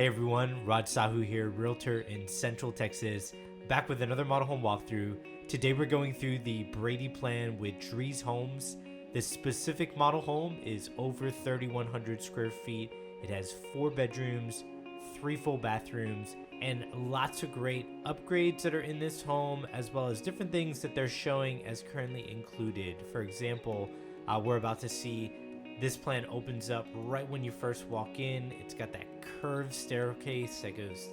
Hey everyone, Raj Sahu here, realtor in Central Texas, back with another model home walkthrough. Today we're going through the Brady plan with DreesHomes. This specific model home is over 3,100 square feet. It has 4 bedrooms, 3 full bathrooms, and lots of great upgrades that are in this home, as well as different things that they're showing as currently included. For example, we're about to see this plan opens up right when you first walk in. It's got that curved staircase that goes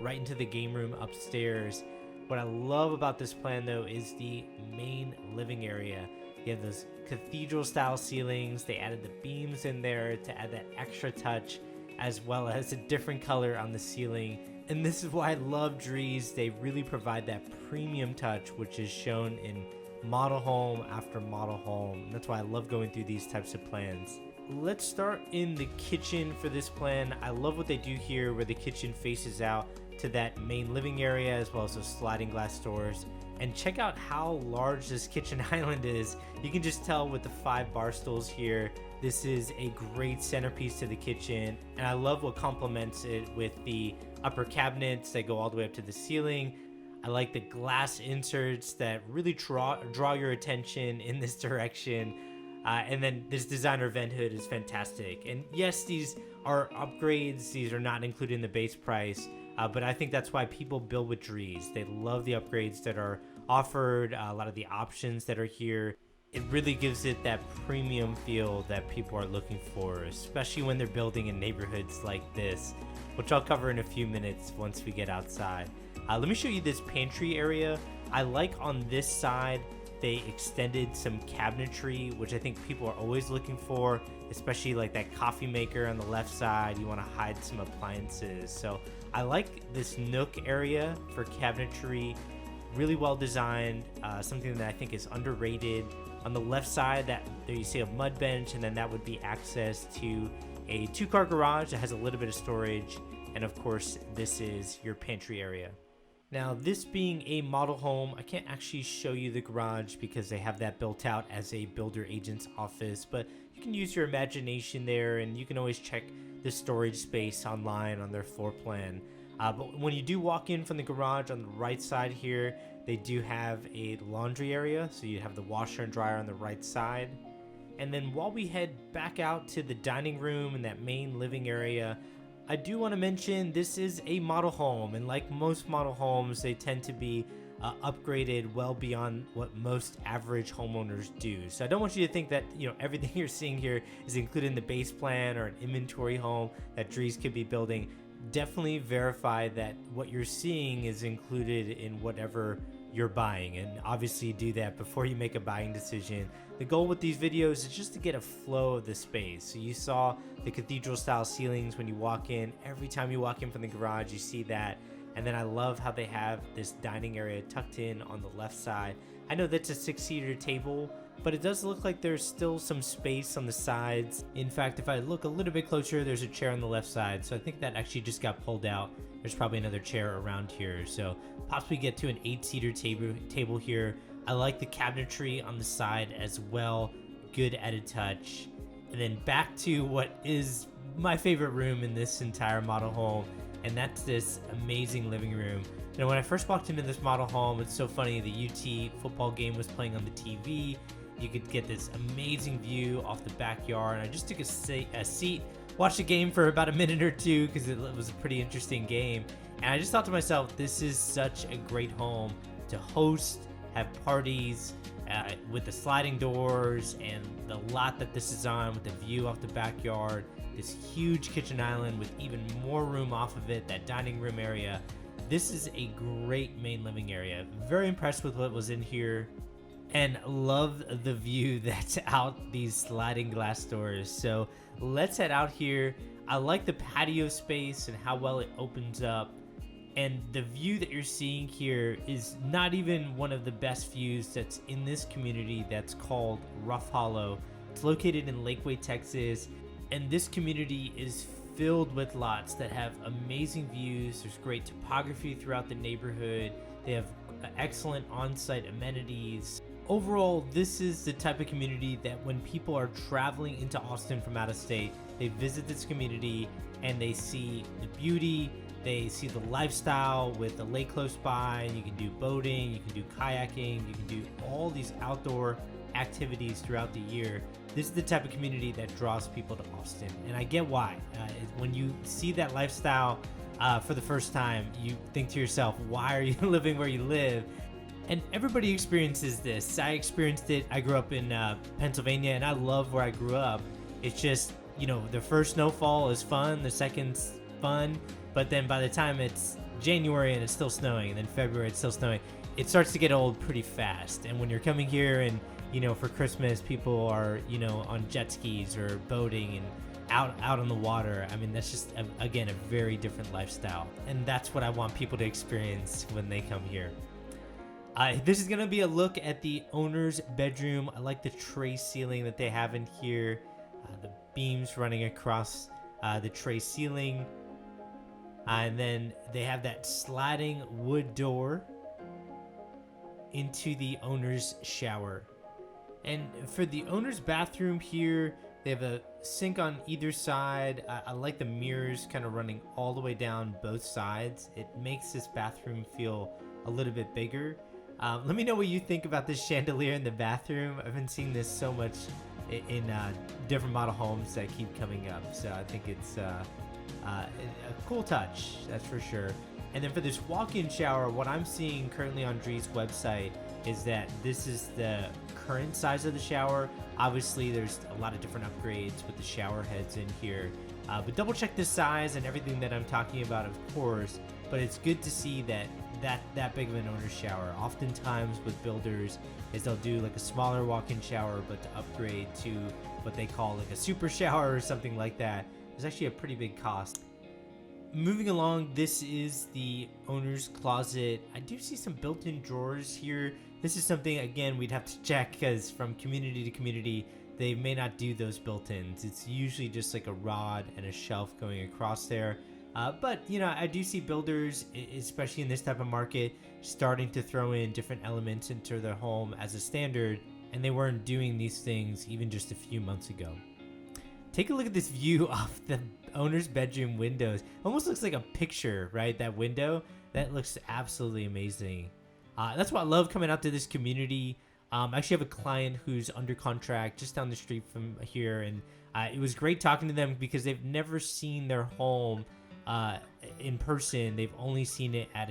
right into the game room upstairs. What I love about this plan though is the main living area. You have those cathedral style ceilings. They added the beams in there to add that extra touch, as well as a different color on the ceiling. And this is why I love Drees. They really provide that premium touch, which is shown in model home after model home. That's why I love going through these types of plans. Let's start in the kitchen for this plan. I love what they do here, where the kitchen faces out to that main living area, as well as those sliding glass doors. And check out how large this kitchen island is. You can just tell with the 5 bar stools here. This is a great centerpiece to the kitchen, and I love what complements it with the upper cabinets that go all the way up to the ceiling. I like the glass inserts that really draw your attention in this direction. And then this designer vent hood is fantastic. And yes, these are upgrades. These are not included in the base price. But I think that's why people build with Drees. They love the upgrades that are offered, a lot of the options that are here. It really gives it that premium feel that people are looking for, especially when they're building in neighborhoods like this, which I'll cover in a few minutes once we get outside. Let me show you this pantry area. I like on this side, they extended some cabinetry, which I think people are always looking for, especially like that coffee maker on the left side. You want to hide some appliances. So I like this nook area for cabinetry, really well designed, something that I think is underrated. On the left side, there you see a mud bench, and then that would be access to a 2-car garage that has a little bit of storage. And of course, this is your pantry area. Now, this being a model home, I can't actually show you the garage because they have that built out as a builder agent's office, but you can use your imagination there, and you can always check the storage space online on their floor plan. But when you do walk in from the garage on the right side here, they do have a laundry area, so you have the washer and dryer on the right side. And then while we head back out to the dining room and that main living area, I do want to mention this is a model home, and like most model homes, they tend to be upgraded well beyond what most average homeowners do. So I don't want you to think that everything you're seeing here is included in the base plan or an inventory home that Drees could be building. Definitely verify that what you're seeing is included in whatever you're buying, and obviously do that before you make a buying decision. The goal with these videos is just to get a flow of the space. So you saw the cathedral style ceilings when you walk in. Every time you walk in from the garage, you see that. And then I love how they have this dining area tucked in on the left side. I know that's a 6-seater table, but it does look like there's still some space on the sides. In fact, if I look a little bit closer, there's a chair on the left side. So I think that actually just got pulled out. There's probably another chair around here. So possibly get to an 8-seater table here. I like the cabinetry on the side as well. Good added touch. And then back to what is my favorite room in this entire model home, and that's this amazing living room. When I first walked into this model home, it's so funny, the UT football game was playing on the TV. You could get this amazing view off the backyard, and I just took a seat, watched the game for about a minute or two because it was a pretty interesting game. And I just thought to myself, this is such a great home to host, have parties, with the sliding doors and the lot that this is on with the view off the backyard, this huge kitchen island with even more room off of it, that dining room area. This is a great main living area. Very impressed with what was in here, and love the view that's out these sliding glass doors. So let's head out here. I like the patio space and how well it opens up. And the view that you're seeing here is not even one of the best views that's in this community that's called Rough Hollow. It's located in Lakeway, Texas, and this community is filled with lots that have amazing views. There's great topography throughout the neighborhood. They have excellent on-site amenities. Overall, this is the type of community that when people are traveling into Austin from out of state, they visit this community and they see the beauty, they see the lifestyle with the lake close by. You can do boating, you can do kayaking, you can do all these outdoor activities throughout the year. This is the type of community that draws people to Austin, and I get why. When you see that lifestyle for the first time, you think to yourself, why are you living where you live? And everybody experiences this. I experienced it. I grew up in Pennsylvania, and I love where I grew up. It's just, the first snowfall is fun, the second's fun, but then by the time it's January and it's still snowing, and then February it's still snowing, it starts to get old pretty fast. And when you're coming here and, for Christmas, people are, on jet skis or boating and out on the water. I mean, that's just, again, a very different lifestyle. And that's what I want people to experience when they come here. This is going to be a look at the owner's bedroom. I like the tray ceiling that they have in here. The beams running across the tray ceiling. And then they have that sliding wood door into the owner's shower. And for the owner's bathroom here, they have a sink on either side. I like the mirrors kind of running all the way down both sides. It makes this bathroom feel a little bit bigger. Let me know what you think about this chandelier in the bathroom. I've been seeing this so much in different model homes that keep coming up. So I think it's a cool touch, that's for sure. And then for this walk-in shower, what I'm seeing currently on Drees' website is that this is the current size of the shower. Obviously, there's a lot of different upgrades with the shower heads in here. But double check the size and everything that I'm talking about, of course. But it's good to see that big of an owner's shower. Oftentimes with builders is they'll do like a smaller walk-in shower, but to upgrade to what they call like a super shower or something like that, there's actually a pretty big cost. Moving along, this is the owner's closet. I do see some built-in drawers here. This is something, again, we'd have to check because from community to community, they may not do those built-ins. It's usually just like a rod and a shelf going across there. But, I do see builders, especially in this type of market, starting to throw in different elements into their home as a standard, and they weren't doing these things even just a few months ago. Take a look at this view off the owner's bedroom windows. Almost looks like a picture, right? That window, that looks absolutely amazing. That's what I love coming out to this community. I actually have a client who's under contract just down the street from here, and it was great talking to them because they've never seen their home in person. They've only seen it at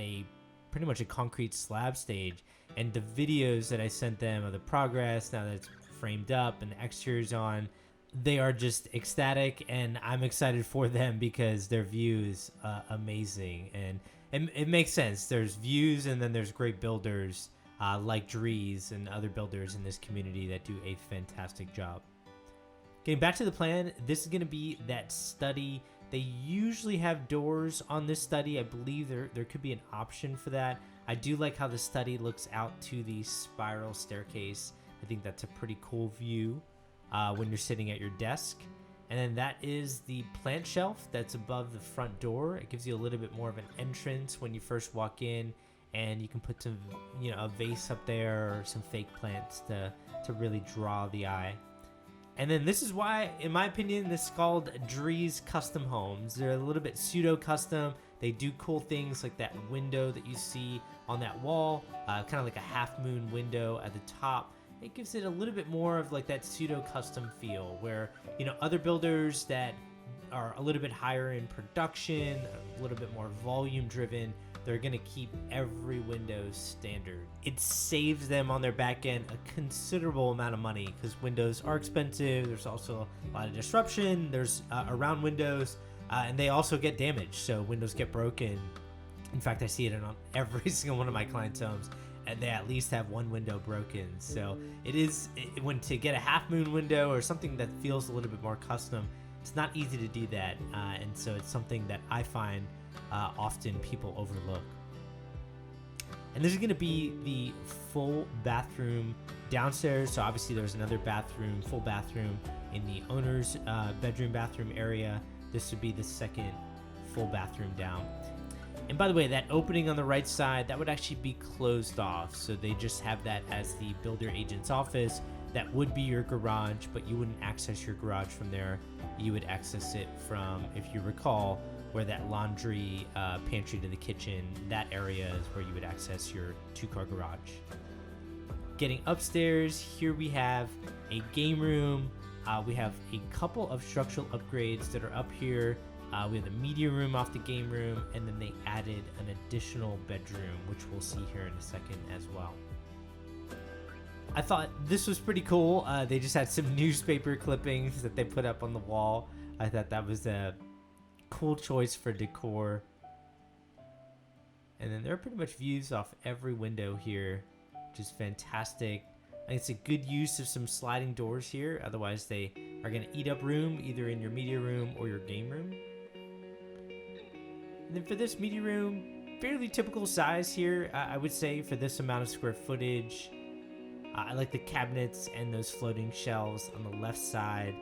pretty much a concrete slab stage, and the videos that I sent them of the progress now that it's framed up and the exterior's on, they are just ecstatic, and I'm excited for them because their view is amazing, and it makes sense. There's views, and then there's great builders like Drees and other builders in this community that do a fantastic job. Getting back to the plan, this is going to be that study. They usually have doors on this study. I believe there could be an option for that. I do like how the study looks out to the spiral staircase. I think that's a pretty cool view when you're sitting at your desk. And then that is the plant shelf that's above the front door. It gives you a little bit more of an entrance when you first walk in, and you can put some, a vase up there or some fake plants to really draw the eye. And then this is why, in my opinion, this is called Drees Custom Homes. They're a little bit pseudo-custom. They do cool things like that window that you see on that wall, kind of like a half-moon window at the top. It gives it a little bit more of like that pseudo-custom feel where, other builders that are a little bit higher in production, a little bit more volume-driven, they're going to keep every window standard. It saves them on their back end a considerable amount of money because windows are expensive. There's also a lot of disruption. There's around windows, and they also get damaged. So windows get broken. In fact, I see it on every single one of my clients' homes, and they at least have one window broken. So when to get a half moon window or something that feels a little bit more custom, it's not easy to do that. And so it's something that I find often people overlook. And this is going to be the full bathroom downstairs. So obviously there's another bathroom, full bathroom in the owner's bedroom bathroom area. This would be the second full bathroom down. And by the way, that opening on the right side, that would actually be closed off. So they just have that as the builder agent's office. That would be your garage, but you wouldn't access your garage from there. You would access it from, if you recall, where that laundry, pantry to the kitchen, that area is where you would access your 2-car garage. Getting upstairs, here we have a game room. We have a couple of structural upgrades that are up here. We have the media room off the game room, and then they added an additional bedroom, which we'll see here in a second as well. I thought this was pretty cool. They just had some newspaper clippings that they put up on the wall. I thought that was a cool choice for decor. And then there are pretty much views off every window here, which is fantastic. I think it's a good use of some sliding doors here. Otherwise, they are going to eat up room either in your media room or your game room. And then for this media room, fairly typical size here, I would say, for this amount of square footage. I like the cabinets and those floating shelves on the left side.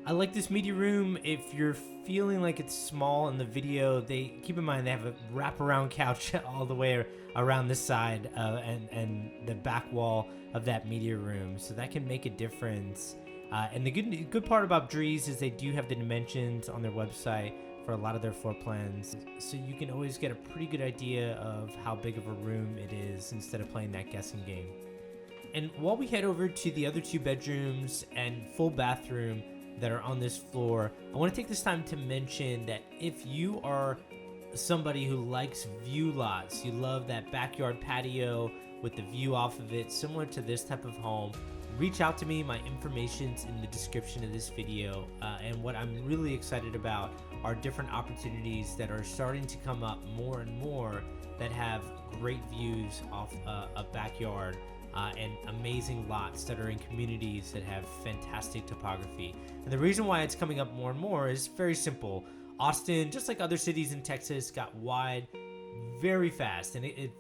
I like this media room. If you're feeling like it's small in the video, keep in mind they have a wraparound couch all the way around this side and the back wall of that media room, so that can make a difference. And the good part about Drees is they do have the dimensions on their website for a lot of their floor plans, so you can always get a pretty good idea of how big of a room it is instead of playing that guessing game. And while we head over to the other 2 bedrooms and full bathroom that are on this floor, I want to take this time to mention that if you are somebody who likes view lots, you love that backyard patio with the view off of it, similar to this type of home, reach out to me. My information's in the description of this video. And what I'm really excited about are different opportunities that are starting to come up more and more that have great views off a backyard. And amazing lots that are in communities that have fantastic topography. And the reason why it's coming up more and more is very simple. Austin, just like other cities in Texas, got wide very fast, and it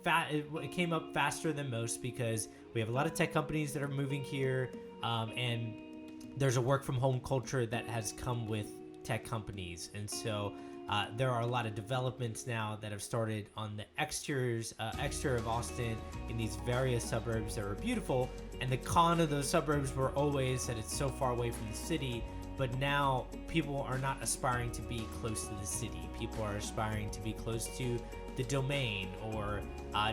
came up faster than most because we have a lot of tech companies that are moving here, and there's a work from home culture that has come with tech companies. And so there are a lot of developments now that have started on the exterior of Austin in these various suburbs that are beautiful. And the con of those suburbs were always that it's so far away from the city. But now people are not aspiring to be close to the city. People are aspiring to be close to the Domain or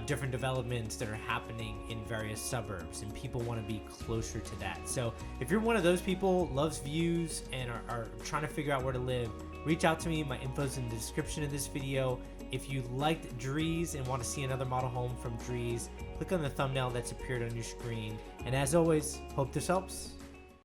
different developments that are happening in various suburbs, and people want to be closer to that. So if you're one of those people, loves views and are trying to figure out where to live, reach out to me. My info's in the description of this video. If you liked Drees and want to see another model home from Drees, click on the thumbnail that's appeared on your screen. And as always, hope this helps.